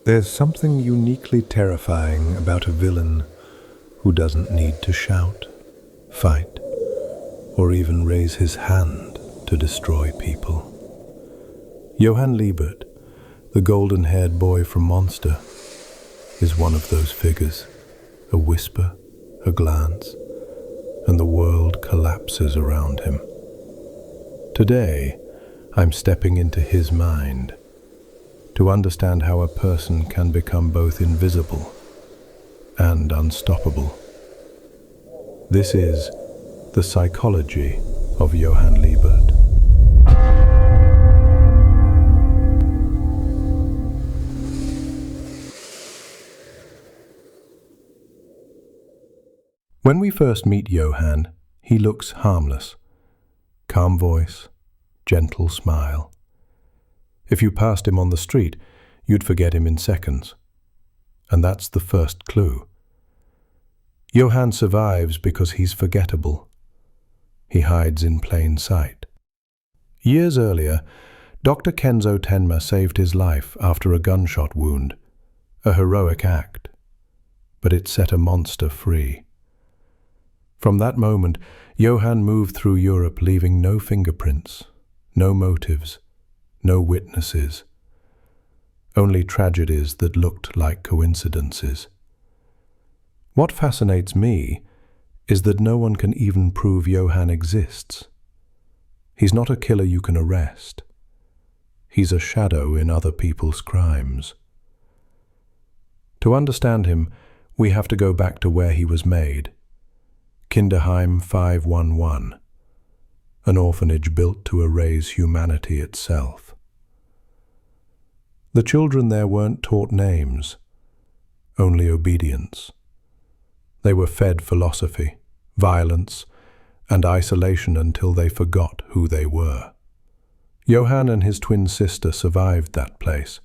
There's something uniquely terrifying about a villain who doesn't need to shout, fight, or even raise his hand to destroy people. Johan Liebert, the golden-haired boy from Monster, is one of those figures. A whisper, a glance, and the world collapses around him. Today, I'm stepping into his mind to understand how a person can become both invisible and unstoppable. This is the psychology of Johan Liebert. When we first meet Johan, he looks harmless. Calm voice, gentle smile. If you passed him on the street, you'd forget him in seconds. And that's the first clue. Johan survives because he's forgettable. He hides in plain sight. Years earlier, Dr. Kenzo Tenma saved his life after a gunshot wound, a heroic act. But it set a monster free. From that moment, Johan moved through Europe leaving no fingerprints, no motives, no witnesses. Only tragedies that looked like coincidences. What fascinates me is that no one can even prove Johan exists. He's not a killer you can arrest. He's a shadow in other people's crimes. To understand him, we have to go back to where he was made. Kinderheim 511, an orphanage built to erase humanity itself. The children there weren't taught names, only obedience. They were fed philosophy, violence, and isolation until they forgot who they were. Johan and his twin sister survived that place,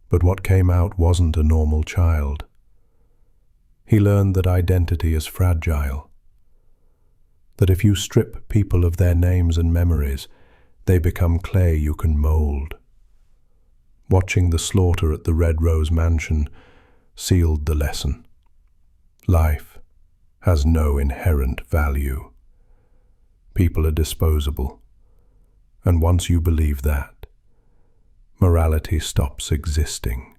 but what came out wasn't a normal child. He learned that identity is fragile, that if you strip people of their names and memories, they become clay you can mold. Watching the slaughter at the Red Rose Mansion sealed the lesson. Life has no inherent value. People are disposable, and once you believe that, morality stops existing.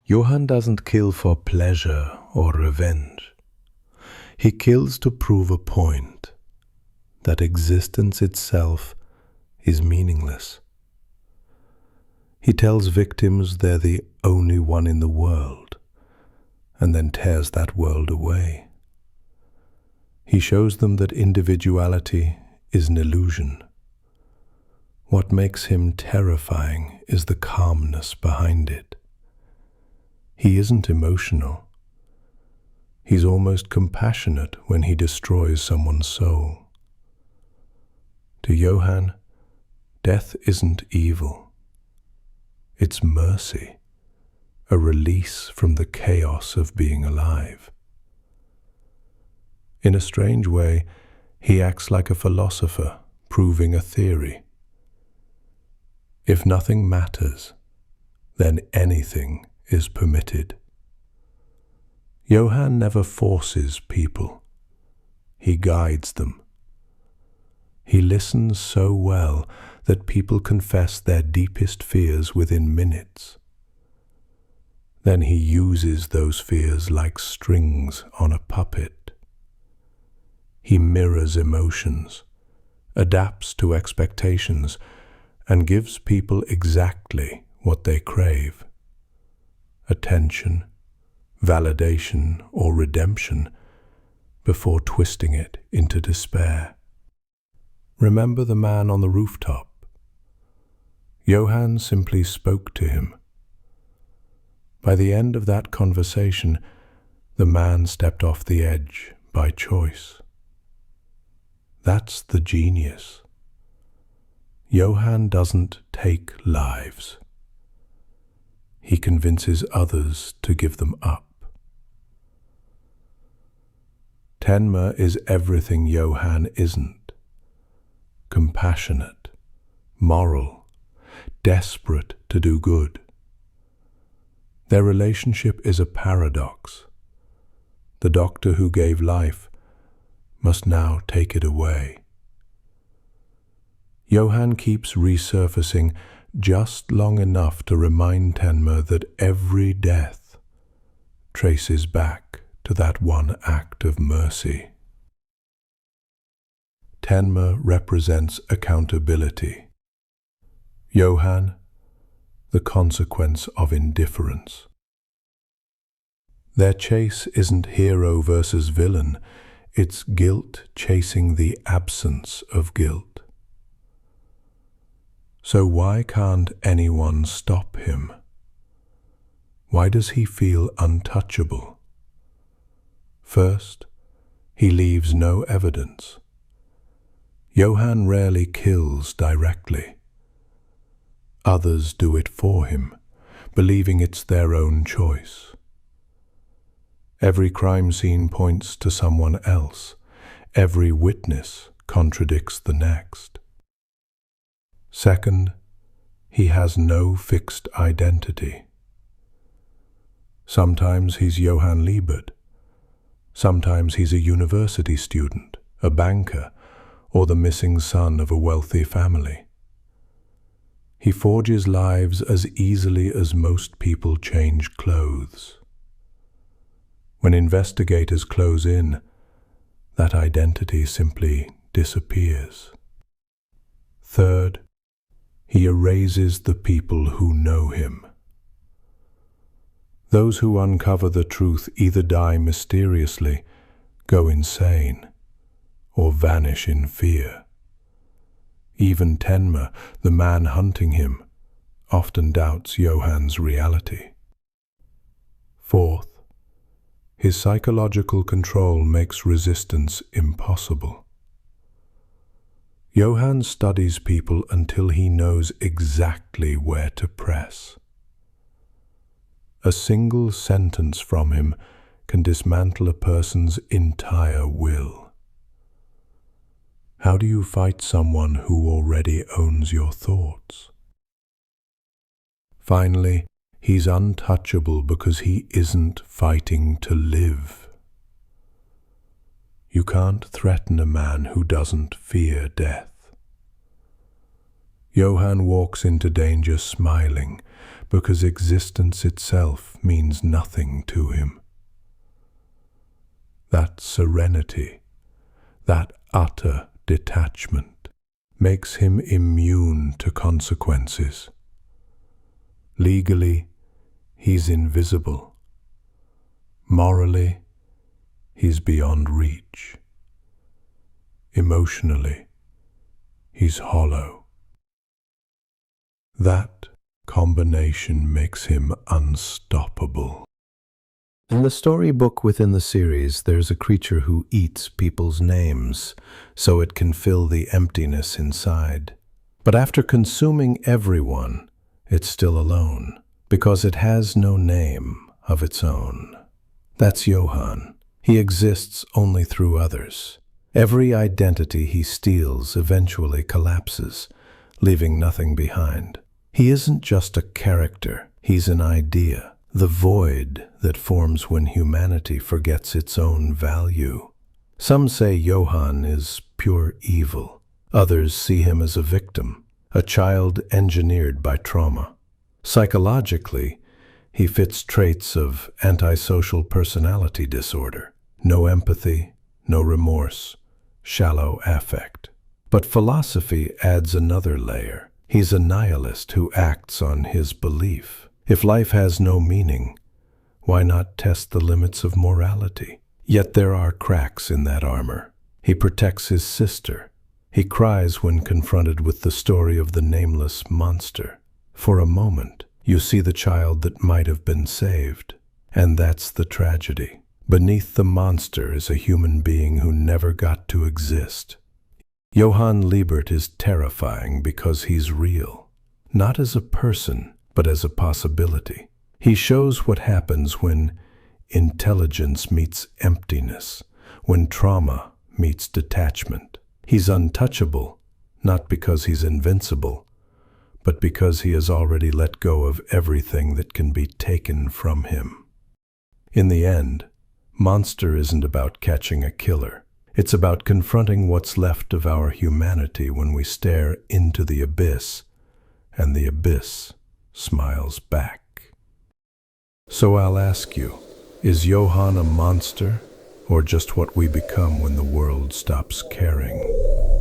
Johan doesn't kill for pleasure or revenge. He kills to prove a point, that existence itself is meaningless. He tells victims they're the only one in the world, and then tears that world away. He shows them that individuality is an illusion. What makes him terrifying is the calmness behind it. He isn't emotional. He's almost compassionate when he destroys someone's soul. To Johan, death isn't evil. It's mercy, a release from the chaos of being alive. In a strange way, he acts like a philosopher, proving a theory. If nothing matters, then anything is permitted. Johan never forces people. He guides them. He listens so well that people confess their deepest fears within minutes. Then he uses those fears like strings on a puppet. He mirrors emotions, adapts to expectations, and gives people exactly what they crave. Attention, validation, or redemption, before twisting it into despair. Remember the man on the rooftop? Johan simply spoke to him. By the end of that conversation, the man stepped off the edge by choice. That's the genius. Johan doesn't take lives. He convinces others to give them up. Tenma is everything Johan isn't. Compassionate, moral, desperate to do good. Their relationship is a paradox. The doctor who gave life must now take it away. Johan keeps resurfacing just long enough to remind Tenma that every death traces back to that one act of mercy. Tenma represents accountability. Johan, the consequence of indifference. Their chase isn't hero versus villain, it's guilt chasing the absence of guilt. So why can't anyone stop him? Why does he feel untouchable? First, he leaves no evidence. Johan rarely kills directly. Others do it for him, believing it's their own choice. Every crime scene points to someone else. Every witness contradicts the next. Second, he has no fixed identity. Sometimes he's Johan Liebert. Sometimes he's a university student, a banker, or the missing son of a wealthy family. He forges lives as easily as most people change clothes. When investigators close in, that identity simply disappears. Third, he erases the people who know him. Those who uncover the truth either die mysteriously, go insane, or vanish in fear. Even Tenma, the man hunting him, often doubts Johan's reality. Fourth, his psychological control makes resistance impossible. Johan studies people until he knows exactly where to press. A single sentence from him can dismantle a person's entire will. How do you fight someone who already owns your thoughts? Finally, he's untouchable because he isn't fighting to live. You can't threaten a man who doesn't fear death. Johan walks into danger smiling because existence itself means nothing to him. That serenity, that utter detachment, makes him immune to consequences. Legally, he's invisible. Morally, he's beyond reach. Emotionally, he's hollow. That combination makes him unstoppable. In the storybook within the series, there's a creature who eats people's names so it can fill the emptiness inside. But after consuming everyone, it's still alone, because it has no name of its own. That's Johan. He exists only through others. Every identity he steals eventually collapses, leaving nothing behind. He isn't just a character, he's an idea, the void that forms when humanity forgets its own value. Some say Johan is pure evil. Others see him as a victim, a child engineered by trauma. Psychologically, he fits traits of antisocial personality disorder. No empathy, no remorse, shallow affect. But philosophy adds another layer. He's a nihilist who acts on his belief. If life has no meaning, why not test the limits of morality? Yet there are cracks in that armor. He protects his sister. He cries when confronted with the story of the nameless monster. For a moment, you see the child that might have been saved. And that's the tragedy. Beneath the monster is a human being who never got to exist. Johan Liebert is terrifying because he's real. Not as a person, but as a possibility. He shows what happens when intelligence meets emptiness, when trauma meets detachment. He's untouchable, not because he's invincible, but because he has already let go of everything that can be taken from him. In the end, Monster isn't about catching a killer. It's about confronting what's left of our humanity when we stare into the abyss, and the abyss smiles back. So I'll ask you, is Johan a monster, or just what we become when the world stops caring?